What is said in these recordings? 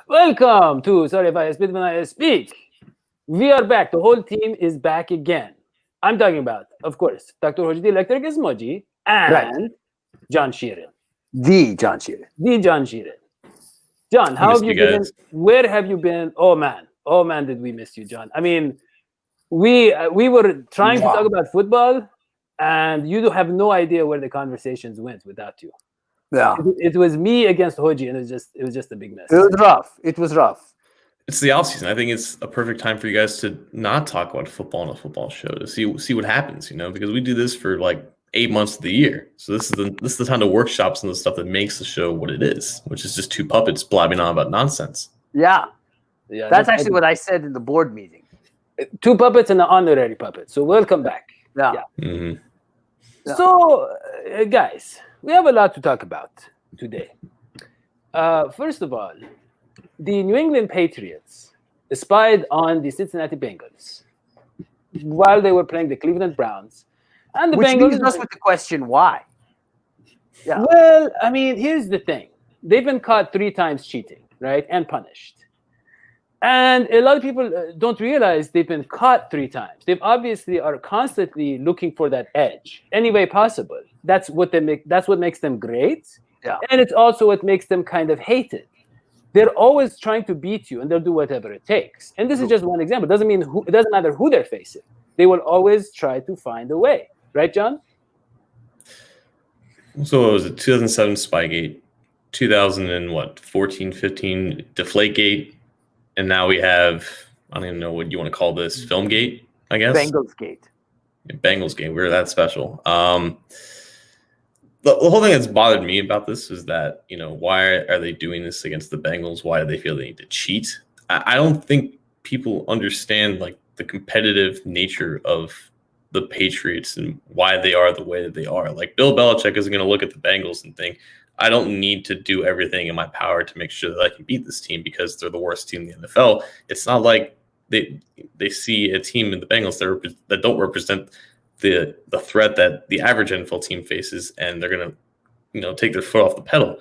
Welcome to Sorry if I Spit When I Speak. We are back. The whole team is back again. I'm talking about, of course, Dr. Hodgie the Electric Ismoji and John Sheeran. The John Sheeran. The John Sheeran. John, how have you been? Where have you been? Oh man, did we miss you, John? I mean, we were trying to talk about football, and you have no idea where the conversations went without you. Yeah, it was me against Hodgie, and it was just a big mess. It was rough. It's the off season. I think it's a perfect time for you guys to not talk about football on a football show, to see what happens, because we do this for like 8 months of the year. So this is the time to workshop some of the stuff that makes the show what it is, which is just two puppets blabbing on about nonsense. Yeah. That's actually what I said in the board meeting. 2 puppets and an honorary puppet. So welcome back. Yeah. Mm-hmm. Yeah. So, guys, we have a lot to talk about today. First of all, the New England Patriots spied on the Cincinnati Bengals while they were playing the Cleveland Browns. And the Bengals leaves us with the question, why? Yeah. Well, I mean, here's the thing. They've been caught 3 times cheating, right? And punished. And a lot of people don't realize they've been caught 3 times. They obviously are constantly looking for that edge any way possible. That's what makes them great. Yeah. And it's also what makes them kind of hated. They're always trying to beat you, and they'll do whatever it takes. And this is just one example. It doesn't matter who they're facing. They will always try to find a way. Right, John? So what was it? 2007 Spygate, 2014, 15 Deflategate, and now we have, I don't even know what you want to call this, Filmgate, I guess? Bengals Gate. Yeah, Bengals Gate. We're that special. The whole thing that's bothered me about this is that, why are they doing this against the Bengals? Why do they feel they need to cheat? I don't think people understand the competitive nature of the Patriots and why they are the way that they are. Like, Bill Belichick isn't going to look at the Bengals and think, I don't need to do everything in my power to make sure that I can beat this team because they're the worst team in the NFL. It's not like they see a team in the Bengals that don't represent the threat that the average NFL team faces, and they're going to take their foot off the pedal.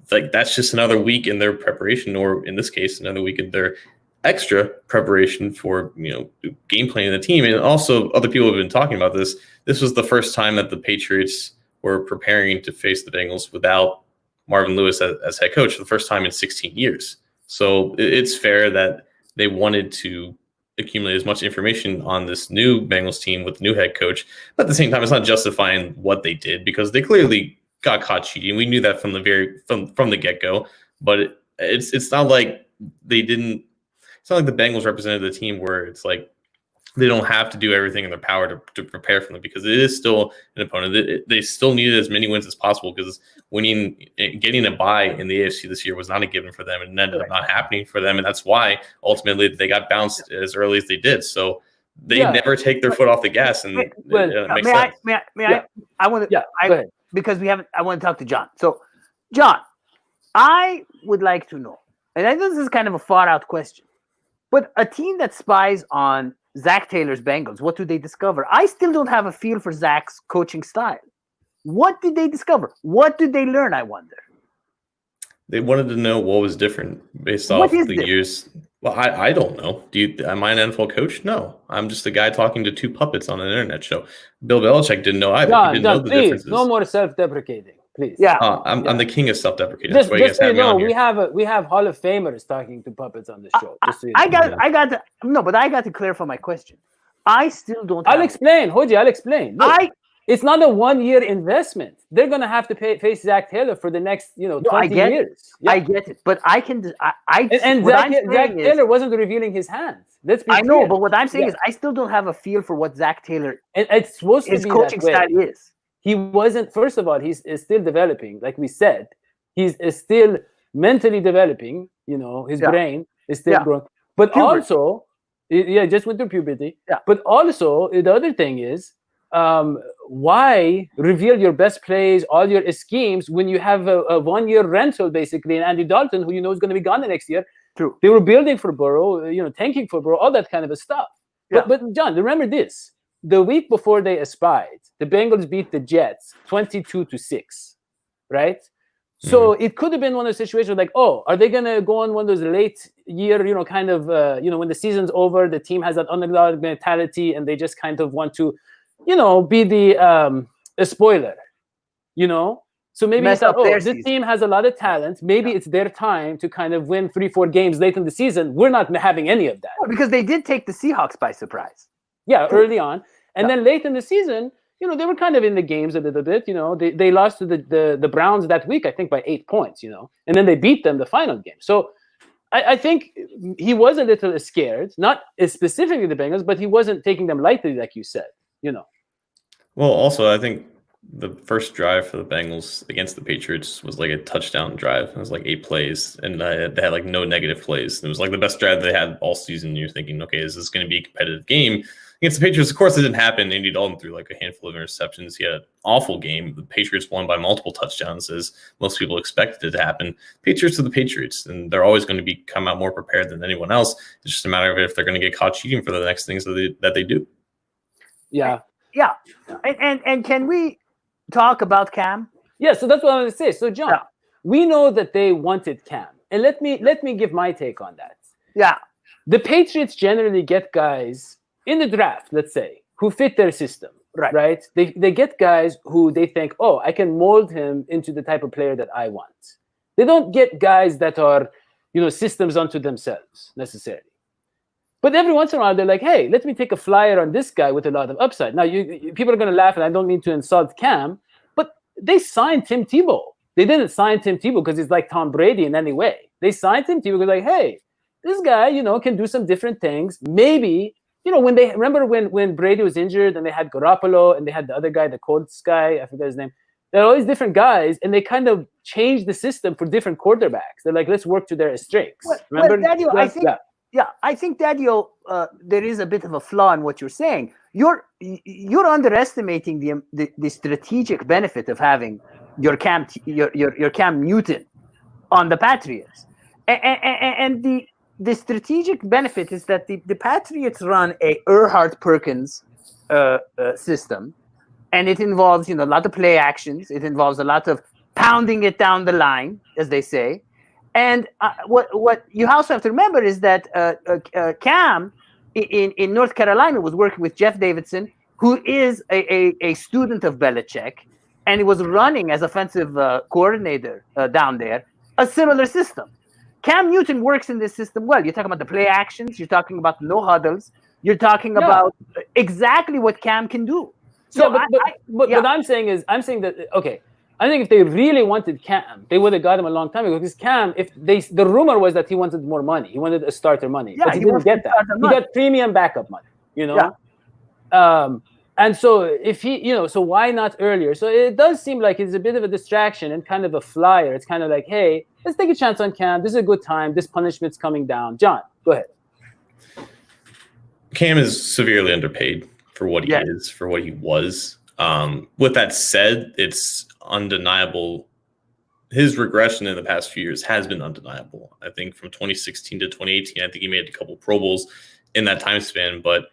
That's just another week in their preparation, or in this case, another week in their extra preparation for game planning the team. And also, other people have been talking about this. This was the first time that the Patriots were preparing to face the Bengals without Marvin Lewis as head coach, for the first time in 16 years. So it's fair that they wanted to accumulate as much information on this new Bengals team with the new head coach. But at the same time, it's not justifying what they did, because they clearly got caught cheating. We knew that from the get-go. But it's not like they didn't. It's not like the Bengals represented the team where it's like they don't have to do everything in their power to prepare for them, because it is still an opponent. They still needed as many wins as possible, because getting a bye in the AFC this year was not a given for them, and it ended up not happening for them. And that's why ultimately they got bounced as early as they did. So they never take their foot off the gas. And it makes sense. I want to, go ahead. Because I want to talk to John. So, John, I would like to know, and I know this is kind of a far out question, but a team that spies on Zach Taylor's Bengals, what do they discover? I still don't have a feel for Zach's coaching style. What did they discover? What did they learn, I wonder? They wanted to know what was different based off the years. Well, I don't know. Am I an NFL coach? No. I'm just a guy talking to 2 puppets on an internet show. Bill Belichick didn't know either. John, he didn't know the differences. No more self-deprecating. Please. Yeah. I'm the king of self-deprecating. Just so you know, we have Hall of Famers talking to puppets on the show. I got to clarify my question. I still don't. I'll explain, Hodgie. I'll explain. Look, it's not a 1-year investment. They're gonna have to face Zach Taylor for the next 20 years. Yeah. I get it, but I can. Zach Taylor wasn't revealing his hands. Let's be clear. know, but what I'm saying is I still don't have a feel for what Zach Taylor. And it's supposed to be his coaching that way. style is. He wasn't. First of all, he's still developing. Like we said, he's still mentally developing. His brain is still growing. But also, just went through puberty. Yeah. But also, the other thing is, why reveal your best plays, all your schemes, when you have a 1-year rental, basically, and Andy Dalton, who is going to be gone the next year? True. They were building for Burrow, tanking for Burrow, all that kind of stuff. Yeah. But John, remember this. The week before they espied, the Bengals beat the Jets 22-6, right? So it could have been one of those situations like, oh, are they going to go on one of those late year, kind of, when the season's over, the team has that underdog mentality and they just kind of want to, be the a spoiler, So maybe they thought, this team has a lot of talent. Maybe it's their time to kind of win 3-4 games late in the season. We're not having any of that. Well, because they did take the Seahawks by surprise. Yeah, early on. And then late in the season, they were kind of in the games a little bit. They lost to the Browns that week, I think, by 8 points, and then they beat them the final game. So I think he was a little scared, not specifically the Bengals, but he wasn't taking them lightly, like you said, Well, also, I think the first drive for the Bengals against the Patriots was like a touchdown drive. It was like 8 plays, and they had like no negative plays. It was like the best drive they had all season. You're thinking, okay, is this going to be a competitive game? Against the Patriots, of course, it didn't happen. Andy Dalton threw like a handful of interceptions. He had an awful game. The Patriots won by multiple touchdowns, as most people expected it to happen. Patriots are the Patriots, and they're always going to come out more prepared than anyone else. It's just a matter of if they're going to get caught cheating for the next things that they do. Yeah. And can we talk about Cam? Yeah, so that's what I want to say. So, John, we know that they wanted Cam. And let me give my take on that. Yeah. The Patriots generally get guys in the draft, let's say, who fit their system, right? They get guys who they think, oh, I can mold him into the type of player that I want. They don't get guys that are, systems unto themselves necessarily. But every once in a while, they're like, hey, let me take a flyer on this guy with a lot of upside. Now, people are going to laugh, and I don't mean to insult Cam, but they signed Tim Tebow. They didn't sign Tim Tebow because he's like Tom Brady in any way. They signed Tim Tebow because like, hey, this guy, can do some different things. Maybe, when Brady was injured and they had Garoppolo and they had the other guy, the Colts guy, I forget his name. There are all these different guys, and they kind of changed the system for different quarterbacks. They're like, let's work to their strengths. Remember? Dadio, I think Dadio, there is a bit of a flaw in what you're saying. You're underestimating the strategic benefit of having your Cam Newton on the Patriots, and the strategic benefit is that the Patriots run a Erhardt-Perkins system, and it involves a lot of play actions. It involves a lot of pounding it down the line, as they say. And what you also have to remember is that Cam in North Carolina was working with Jeff Davidson, who is a student of Belichick, and he was running as offensive coordinator down there, a similar system. Cam Newton works in this system well. You're talking about the play actions. You're talking about no huddles. You're talking about exactly what Cam can do. So, what I'm saying that, okay, I think if they really wanted Cam, they would have got him a long time ago. Because Cam, the rumor was that he wanted more money. He wanted a starter money. But he didn't get that. He got premium backup money, And so if he, so why not earlier? So it does seem like it's a bit of a distraction and kind of a flyer. It's kind of like, hey, let's take a chance on Cam. This is a good time. This punishment's coming down. John, go ahead. Cam is severely underpaid for what he is, for what he was. With that said, it's undeniable. His regression in the past few years has been undeniable. I think from 2016 to 2018, I think he made a couple Pro Bowls in that time span, but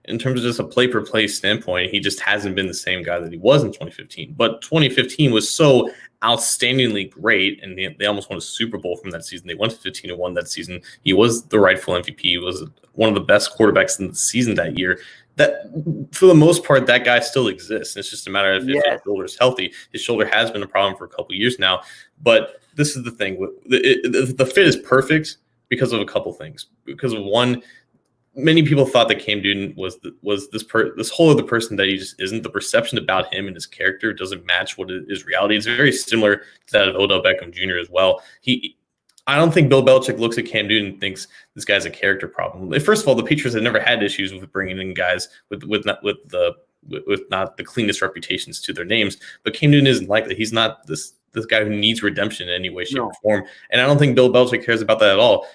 in terms of just a play-per-play standpoint, he just hasn't been the same guy that he was in 2015. But 2015 was so outstandingly great, and they almost won a Super Bowl from that season. They went to 15-1 that season. He was the rightful MVP. He was one of the best quarterbacks in the season that year. That, for the most part, that guy still exists. It's just a matter of if his shoulder is healthy. His shoulder has been a problem for a couple of years now. But this is the thing. The fit is perfect because of a couple things. Because of one, many people thought that Cam Newton was this whole other person that he just isn't. The perception about him and his character doesn't match what is reality. It's very similar to that of Odell Beckham Jr. as well. I don't think Bill Belichick looks at Cam Newton and thinks this guy's a character problem. First of all, the Patriots have never had issues with bringing in guys with not the cleanest reputations to their names. But Cam Newton isn't like that. He's not this guy who needs redemption in any way, shape, or form. And I don't think Bill Belichick cares about that at all.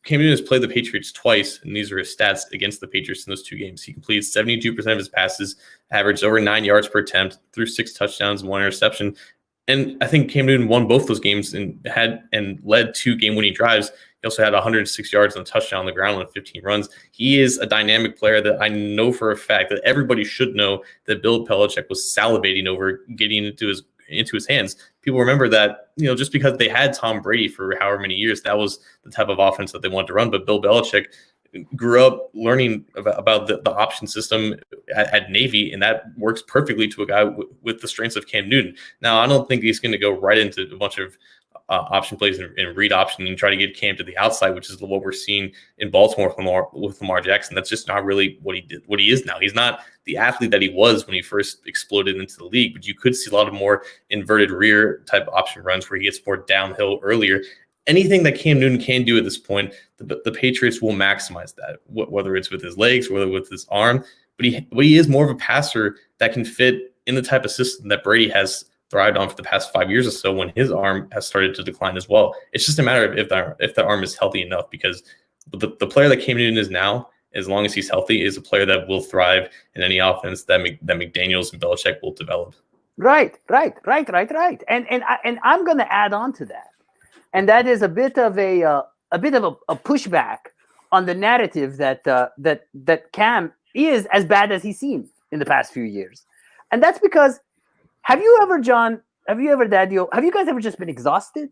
Cam Newton has played the Patriots twice, and these are his stats against the Patriots in those two games. He completed 72% of his passes, averaged over 9 yards per attempt, threw 6 touchdowns and 1 interception. And I think Cam Newton won both those games and led 2 game-winning drives. He also had 106 yards and a touchdown on the ground on 15 runs. He is a dynamic player that I know for a fact that everybody should know that Bill Belichick was salivating over getting into into his hands. People remember that, just because they had Tom Brady for however many years, that was the type of offense that they wanted to run. But Bill Belichick grew up learning about the option system at Navy, and that works perfectly to a guy with the strengths of Cam Newton. Now, I don't think he's going to go right into a bunch of option plays and read option and try to get Cam to the outside, which is what we're seeing in Baltimore with Lamar Jackson. That's just not really what he is now. He's not the athlete that he was when he first exploded into the league, but you could see a lot of more inverted rear type option runs where he gets more downhill earlier. Anything that Cam Newton can do at this point, the Patriots will maximize that, whether it's with his legs, whether with his arm. But he is more of a passer that can fit in the type of system that Brady has thrived on for the past 5 years or so, when his arm has started to decline as well. It's just a matter of if the arm is healthy enough, because the player that Cam Newton is now, as long as he's healthy, is a player that will thrive in any offense that McDaniels and Belichick will develop. Right. And I'm going to add on to that, and that is a bit of a pushback on the narrative that Cam is as bad as he's seen in the past few years, and that's because have you ever, John? Have you ever, Dadio? Have you guys ever just been exhausted?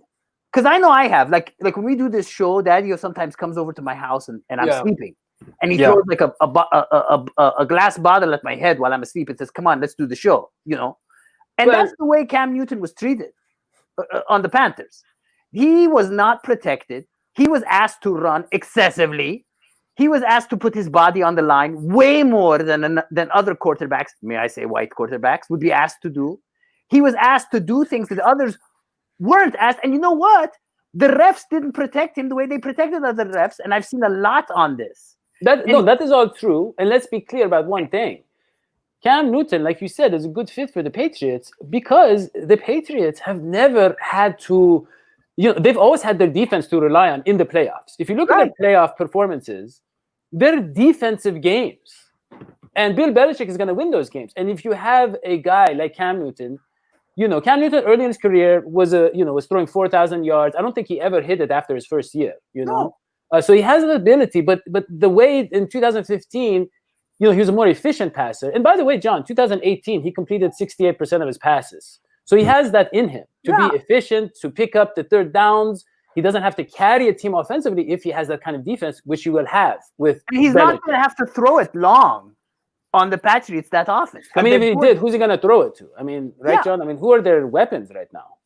Because I know I have. Like when we do this show, Dadio sometimes comes over to my house and I'm sleeping, and he throws like a glass bottle at my head while I'm asleep and says, "Come on, let's do the show," And that's the way Cam Newton was treated on the Panthers. He was not protected. He was asked to run excessively. He was asked to put his body on the line way more than other quarterbacks, may I say white quarterbacks, would be asked to do. He was asked to do things that others weren't asked. And you know what? The refs didn't protect him the way they protected other refs. And I've seen a lot on this. That is all true. And let's be clear about one thing. Cam Newton, like you said, is a good fit for the Patriots because the Patriots have never had to, they've always had their defense to rely on in the playoffs. If you look at their playoff performances, they're defensive games. And Bill Belichick is going to win those games. And if you have a guy like Cam Newton, Cam Newton early in his career was throwing 4,000 yards. I don't think he ever hit it after his first year, No. So he has an ability, but the way in 2015, he was a more efficient passer. And by the way, John, 2018, he completed 68% of his passes. So he has that in him to be efficient, to pick up the third downs. He doesn't have to carry a team offensively if he has that kind of defense, which you will have with. And he's not going to have to throw it long on the Patriots that often. I mean, if he did, who's he going to throw it to? I mean, John? I mean, who are their weapons right now?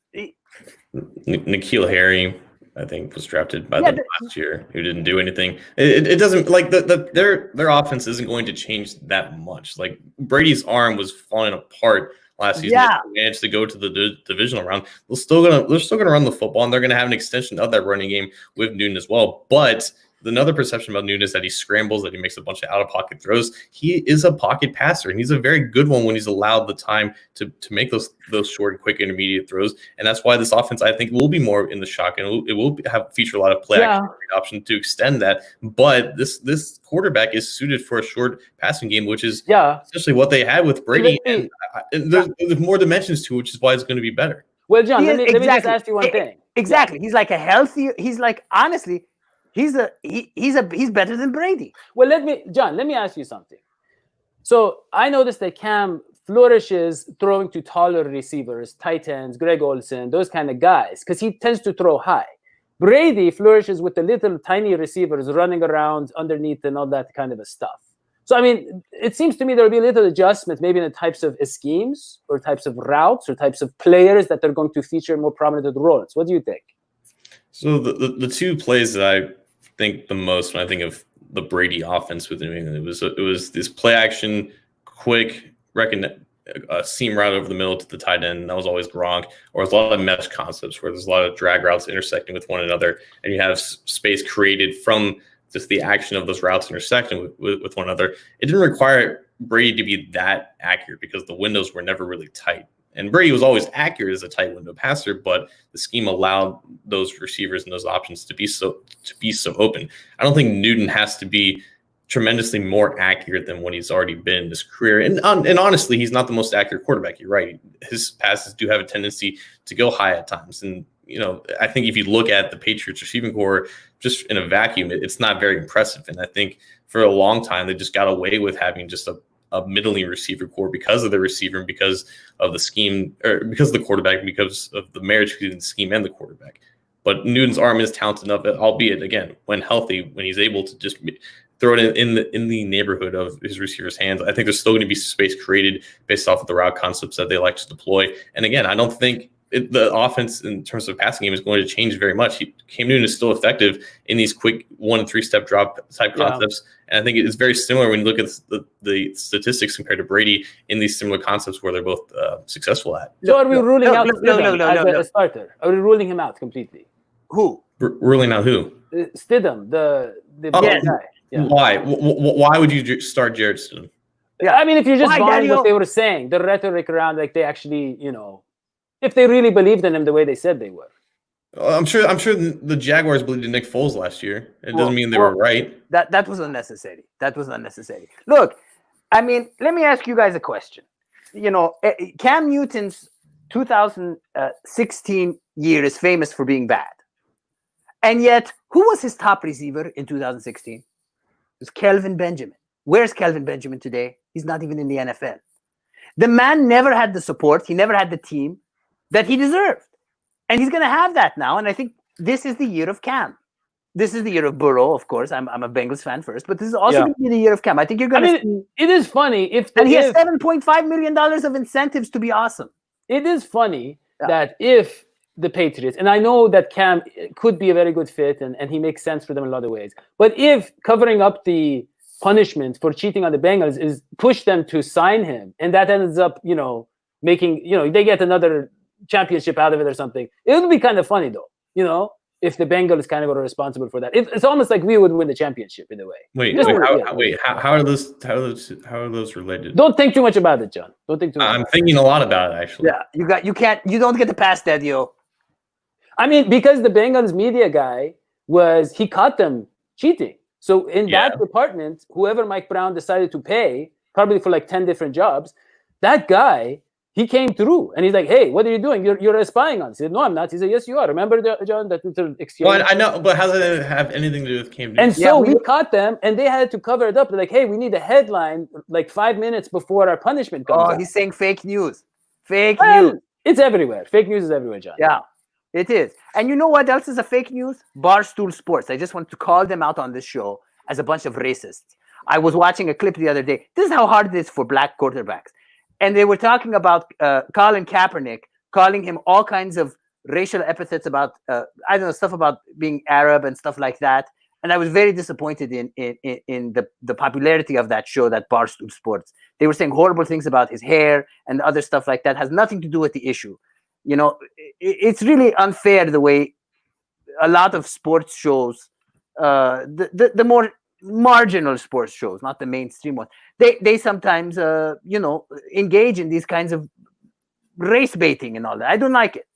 N'Keal Harry, I think, was drafted by them last year, who didn't do anything. It doesn't, like, their offense isn't going to change that much. Like, Brady's arm was falling apart last season. They managed to go to the divisional round. They're still gonna run the football, and they're gonna have an extension of that running game with Newton as well. But another perception about Newton is that he scrambles, that he makes a bunch of out-of-pocket throws. He is a pocket passer, and he's a very good one when he's allowed the time to make those short, quick, intermediate throws. And that's why this offense, I think, will be more in the shotgun. It will feature a lot of play action option to extend that. But this quarterback is suited for a short passing game, which is essentially what they had with Brady. And there's more dimensions to it, which is why it's going to be better. Well, John, let me just ask you one thing. Exactly. He's like honestly, he's better than Brady. Well, let me ask you something. So I noticed that Cam flourishes throwing to taller receivers, tight ends, Greg Olsen, those kind of guys, because he tends to throw high. Brady flourishes with the little tiny receivers running around underneath and all that kind of stuff. So, I mean, it seems to me there'll be a little adjustment maybe in the types of schemes or types of routes or types of players that they're going to feature more prominent roles. What do you think? So the two plays that I think the most when I think of the Brady offense with New England, it was this play action, quick seam route over the middle to the tight end, and that was always Gronk. Or there's a lot of mesh concepts where there's a lot of drag routes intersecting with one another, and you have space created from just the action of those routes intersecting with one another. It didn't require Brady to be that accurate because the windows were never really tight. And Brady was always accurate as a tight window passer, but the scheme allowed those receivers and those options to be so open. I don't think Newton has to be tremendously more accurate than what he's already been in his career. And honestly, he's not the most accurate quarterback. You're right. His passes do have a tendency to go high at times. And, I think if you look at the Patriots receiving core just in a vacuum, it's not very impressive. And I think for a long time, they just got away with having just a a middling receiver core because of the receiver and because of the scheme, or because of the quarterback, because of the marriage between the scheme and the quarterback. But Newton's arm is talented enough, albeit again when healthy, when he's able to just throw it in the neighborhood of his receiver's hands. I think there's still going to be space created based off of the route concepts that they like to deploy. And again, I don't think the offense in terms of passing game is going to change very much. Cam Newton is still effective in these quick 1 and 3 step drop type concepts. And I think it's very similar when you look at the statistics compared to Brady in these similar concepts where they're both successful at. So are we ruling out Stidham as a starter? Are we ruling him out completely? Who? Ruling out who? Stidham, the yes. guy. Yeah. Why? Why would you start Jarrett Stidham? Yeah, I mean, if you're just buying Dadio? what they were saying, the rhetoric around, like they actually, if they really believed in him the way they said they were. I'm sure the Jaguars believed in Nick Foles last year. It doesn't mean they were right. That was unnecessary. Look, I mean, let me ask you guys a question. Cam Newton's 2016 year is famous for being bad. And yet, who was his top receiver in 2016? It was Kelvin Benjamin. Where's Kelvin Benjamin today? He's not even in the NFL. The man never had the support. He never had the team that he deserved. And he's going to have that now. And I think this is the year of Cam. This is the year of Burrow, of course. I'm a Bengals fan first. But this is also going to be the year of Cam. I think you're going to it is funny. And he has $7.5 million of incentives to be awesome. It is funny that if the Patriots, and I know that Cam could be a very good fit and he makes sense for them in a lot of ways. But if covering up the punishment for cheating on the Bengals is push them to sign him, and that ends up, making, they get another championship out of it or something, it would be kind of funny though, if the Bengals kind of were responsible for that. It's almost like we would win the championship in a way. How are those related? Don't think too much about it, John. Don't think too much. I'm thinking a lot about it, actually. Yeah, you don't get the pass, Dadio. I mean, because the Bengals media guy he caught them cheating. So in that department, whoever Mike Brown decided to pay, probably for like 10 different jobs, that guy, he came through and he's like, "Hey, what are you doing? You're spying on us." He said, "No, I'm not." He said, "Yes, you are." Remember, John, that exchange? Well, I know, but how does that have anything to do with Cam Newton? And so we caught them, and they had to cover it up. They're like, "Hey, we need a headline like 5 minutes before our punishment comes." Oh, he's saying fake news. Fake news. It's everywhere. Fake news is everywhere, John. Yeah, it is. And you know what else is a fake news? Barstool Sports. I just want to call them out on this show as a bunch of racists. I was watching a clip the other day. This is how hard it is for black quarterbacks. And they were talking about Colin Kaepernick, calling him all kinds of racial epithets about, stuff about being Arab and stuff like that. And I was very disappointed in the popularity of that show, that Barstool Sports. They were saying horrible things about his hair and other stuff like that. Has nothing to do with the issue. It's really unfair the way a lot of sports shows, the more marginal sports shows, not the mainstream ones, they sometimes engage in these kinds of race baiting and all that. I don't like it.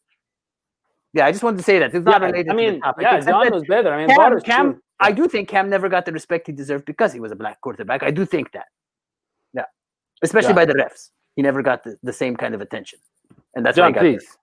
Yeah, I just wanted to say that it's not related to the topic. Yeah, John was better. I mean, Cam, I do think Cam never got the respect he deserved because he was a black quarterback. I do think that. Yeah, especially by the refs, he never got the same kind of attention, and that's John, why he got please.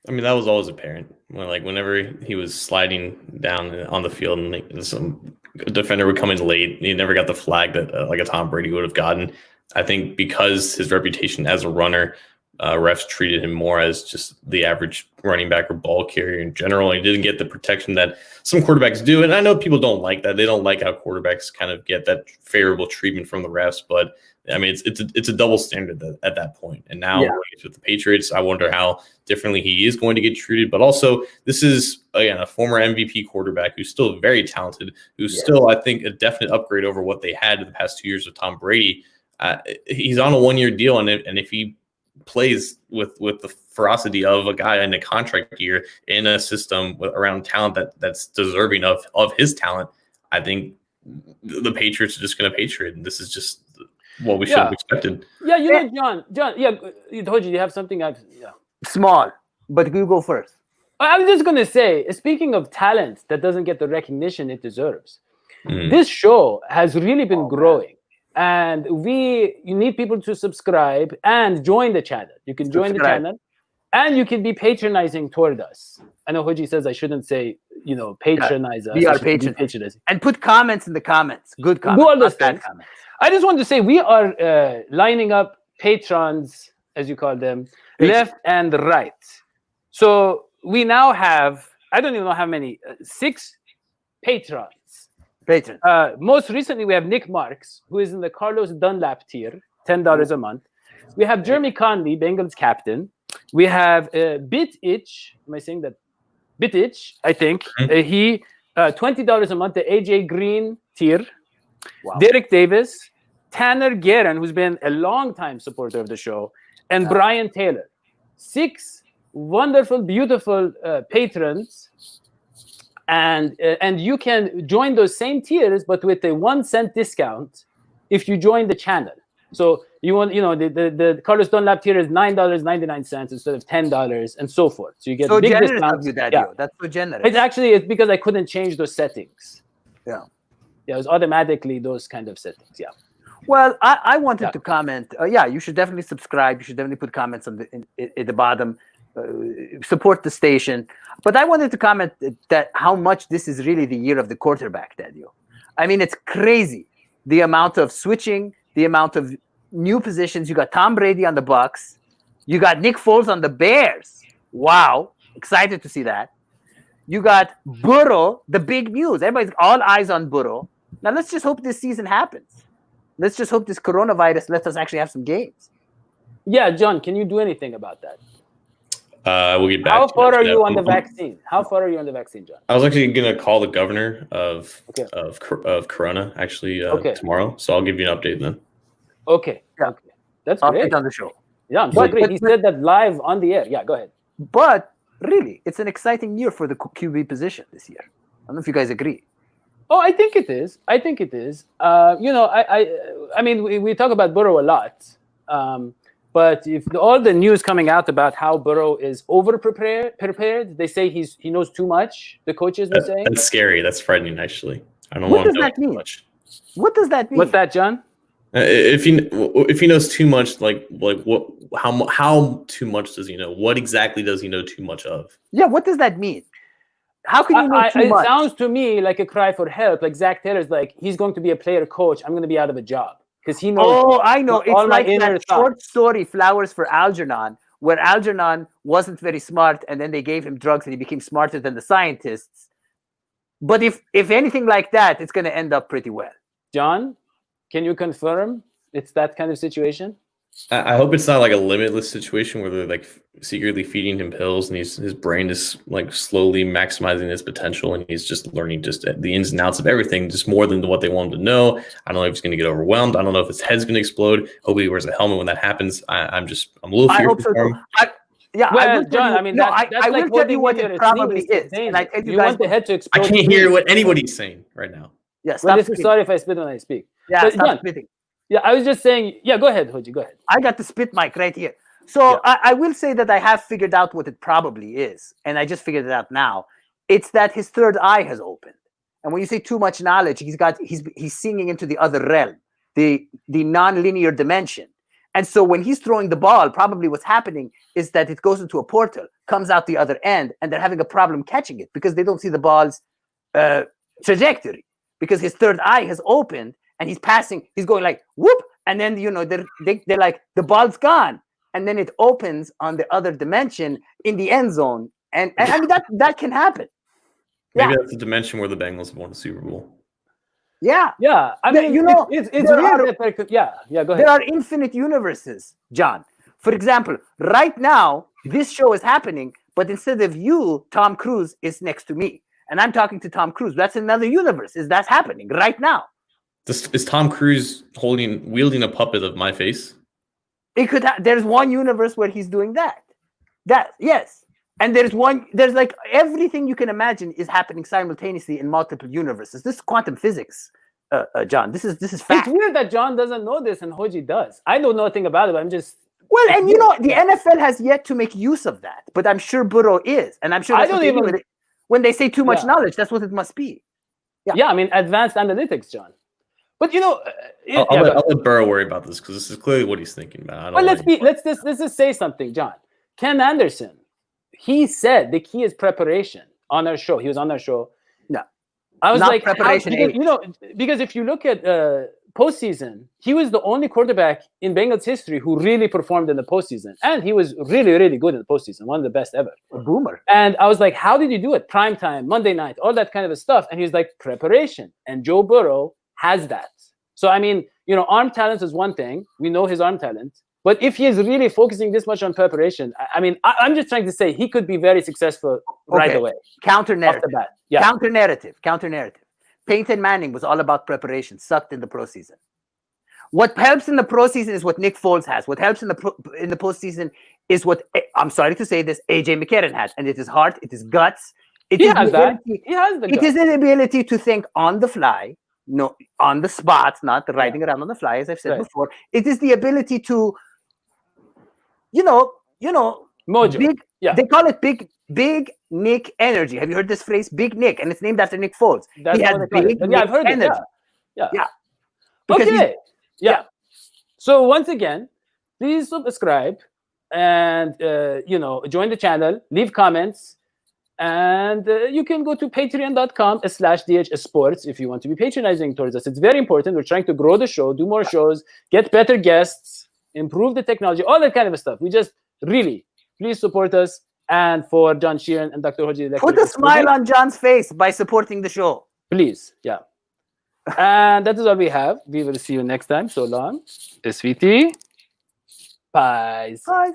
I mean, that was always apparent. Whenever he was sliding down on the field and some defender would come in late, he never got the flag that like a Tom Brady would have gotten. I think because his reputation as a runner, refs treated him more as just the average running back or ball carrier in general. He didn't get the protection that some quarterbacks do. And I know people don't like that. They don't like how quarterbacks kind of get that favorable treatment from the refs. But I mean, it's a double standard at that point. And now when he's with the Patriots, I wonder how differently he is going to get treated. But also, this is, again, a former MVP quarterback who's still very talented, who's still, I think, a definite upgrade over what they had in the past 2 years with Tom Brady. He's on a one-year deal, and if he plays with the ferocity of a guy in a contract year in a system around talent that's deserving of his talent, I think the Patriots are just going to Patriot, and this is just what we should have expected. Yeah, John. Yeah, you told you have something. Small, but you go first. I was just going to say, speaking of talent that doesn't get the recognition it deserves, this show has really been growing. And you need people to subscribe and join the channel. You can join the channel. and you can be patronizing toward us. I know Hodgie says I shouldn't say, patronize us. We are patronizing. And put comments in the comments. Good comments. Do all those things. I just wanted to say we are lining up patrons, as you call them, left and right. So we now have, I don't even know how many, 6 patrons. Most recently, we have Nick Marks, who is in the Carlos Dunlap tier, $10 a month. We have Jeremy Conley, Bengals captain. We have Bit Itch. Am I saying that? Bit Itch, I think. He $20 a month, the AJ Green tier. Wow. Derek Davis, Tanner Guerin, who's been a long-time supporter of the show, and Brian Taylor. 6 wonderful, beautiful patrons. And you can join those same tiers, but with a 1-cent discount if you join the channel. So you want, the Carlos Dunlap tier is $9.99 instead of $10 and so forth. So you get big discounts. That's so generous. It's because I couldn't change those settings. Yeah, it was automatically those kind of settings. Yeah. Well, I wanted to comment. You should definitely subscribe. You should definitely put comments on at the bottom. Support the station. But I wanted to comment that how much this is really the year of the quarterback, Dadio. I mean, it's crazy. The amount of switching, the amount of new positions. You got Tom Brady on the Bucks. You got Nick Foles on the Bears. Wow. Excited to see that. You got Burrow, the big news. Everybody's all eyes on Burrow. Now, let's just hope this season happens. Let's just hope this coronavirus lets us actually have some games. Yeah, John, can you do anything about that? We'll get back. How far are you on the vaccine? How far are you on the vaccine, John? I was actually going to call the governor of Corona actually tomorrow, so I'll give you an update then. Okay. Yeah. Okay. That's I'll great. on the show. Yeah, I'm so great. He said that live on the air. Yeah, go ahead. But really, it's an exciting year for the QB position this year. I don't know if you guys agree. Oh, I think it is. I mean, we talk about Burrow a lot. But if all the news coming out about how Burrow is prepared, they say he knows too much. The coaches are saying that's scary. That's frightening, actually. I don't want to know too much. What does that mean? What's that, John? If he knows too much, like what? How too much does he know? What exactly does he know too much of? Yeah, what does that mean? How can you know too much? It sounds to me like a cry for help. Like Zach Taylor's like, he's going to be a player coach. I'm going to be out of a job. Because he knows. Oh, I know. It's like that short story, Flowers for Algernon, where Algernon wasn't very smart, and then they gave him drugs, and he became smarter than the scientists. But if anything like that, it's going to end up pretty well. John, can you confirm it's that kind of situation? I hope it's not like a limitless situation where they're like secretly feeding him pills and his brain is like slowly maximizing his potential and he's just learning just the ins and outs of everything, just more than what they want him to know. I don't know if he's going to get overwhelmed. I don't know if his head's going to explode. Hopefully he wears a helmet when that happens. I'm a little fearful for him. John, I mean, that's I will tell you what it probably is. And I tell you guys want the head to explode. I can't hear what anybody's saying right now. Yes. Sorry if I spit when I speak. Yeah, stop spitting. Yeah, I was just saying. Yeah, go ahead, Hodgie. Go ahead. I got the spit mic right here. So I will say that I have figured out what it probably is, and I just figured it out now. It's that his third eye has opened, and when you say too much knowledge, he's seeing into the other realm, the non-linear dimension. And so when he's throwing the ball, probably what's happening is that it goes into a portal, comes out the other end, and they're having a problem catching it because they don't see the ball's trajectory because his third eye has opened. And he's passing, he's going like, whoop. And then, they're like, the ball's gone. And then it opens on the other dimension in the end zone. And I mean, that can happen. Maybe that's the dimension where the Bengals have won the Super Bowl. Yeah. Yeah. I mean, it's weird. Go ahead. There are infinite universes, John. For example, right now, this show is happening, but instead of you, Tom Cruise is next to me. And I'm talking to Tom Cruise. That's another universe. That's happening right now. Is Tom Cruise wielding a puppet of my face? It could. There's one universe where he's doing that. Yes, and there's like everything you can imagine is happening simultaneously in multiple universes. This is quantum physics, John. This is fact. It's weird that John doesn't know this and Hodgie does. I know nothing about it. But I'm just and the NFL has yet to make use of that, but I'm sure Burrow is, and I'm sure that's when they say too much knowledge, that's what it must be. Yeah, I mean advanced analytics, John. But I'll let Burrow worry about this because this is clearly what he's thinking about. Let's just say something, John. Ken Anderson, he said the key is preparation on our show. He was on our show. Yeah. I was Not like, preparation, because if you look at postseason, he was the only quarterback in Bengals history who really performed in the postseason. And he was really, really good in the postseason, one of the best ever. A boomer. And I was like, how did you do it? Prime time, Monday night, all that kind of stuff. And he was like, preparation. And Joe Burrow has that. So, I mean, arm talent is one thing. We know his arm talent. But if he is really focusing this much on preparation, I mean, I'm just trying to say he could be very successful right away. Counter-narrative. Off the bat. Yeah. Counter-narrative. Peyton Manning was all about preparation, sucked in the postseason. What helps in the postseason is what Nick Foles has. What helps in the postseason is what, I'm sorry to say this, AJ McCarron has. And it is heart, it is guts. He has that. He has the guts. It is the ability to think on the fly, on the spot, not the writing around on the fly, as I've said before. It is the ability to, mojo. They call it big Nick energy. Have you heard this phrase, Big Nick? And it's named after Nick Foles. That's he has big Nick I've heard energy. Yeah. Okay. Yeah. So once again, please subscribe and join the channel, leave comments, and you can go to patreon.com/dhsports if you want to be patronizing towards us. It's very important. We're trying to grow the show, do more shows, get better guests, improve the technology, all that kind of stuff. We just really, please support us. And for John Sheeran and Dr. Hodgie, put a smile on John's face by supporting the show. Please, yeah. And that is all we have. We will see you next time. So long. SVT. Bye. Bye.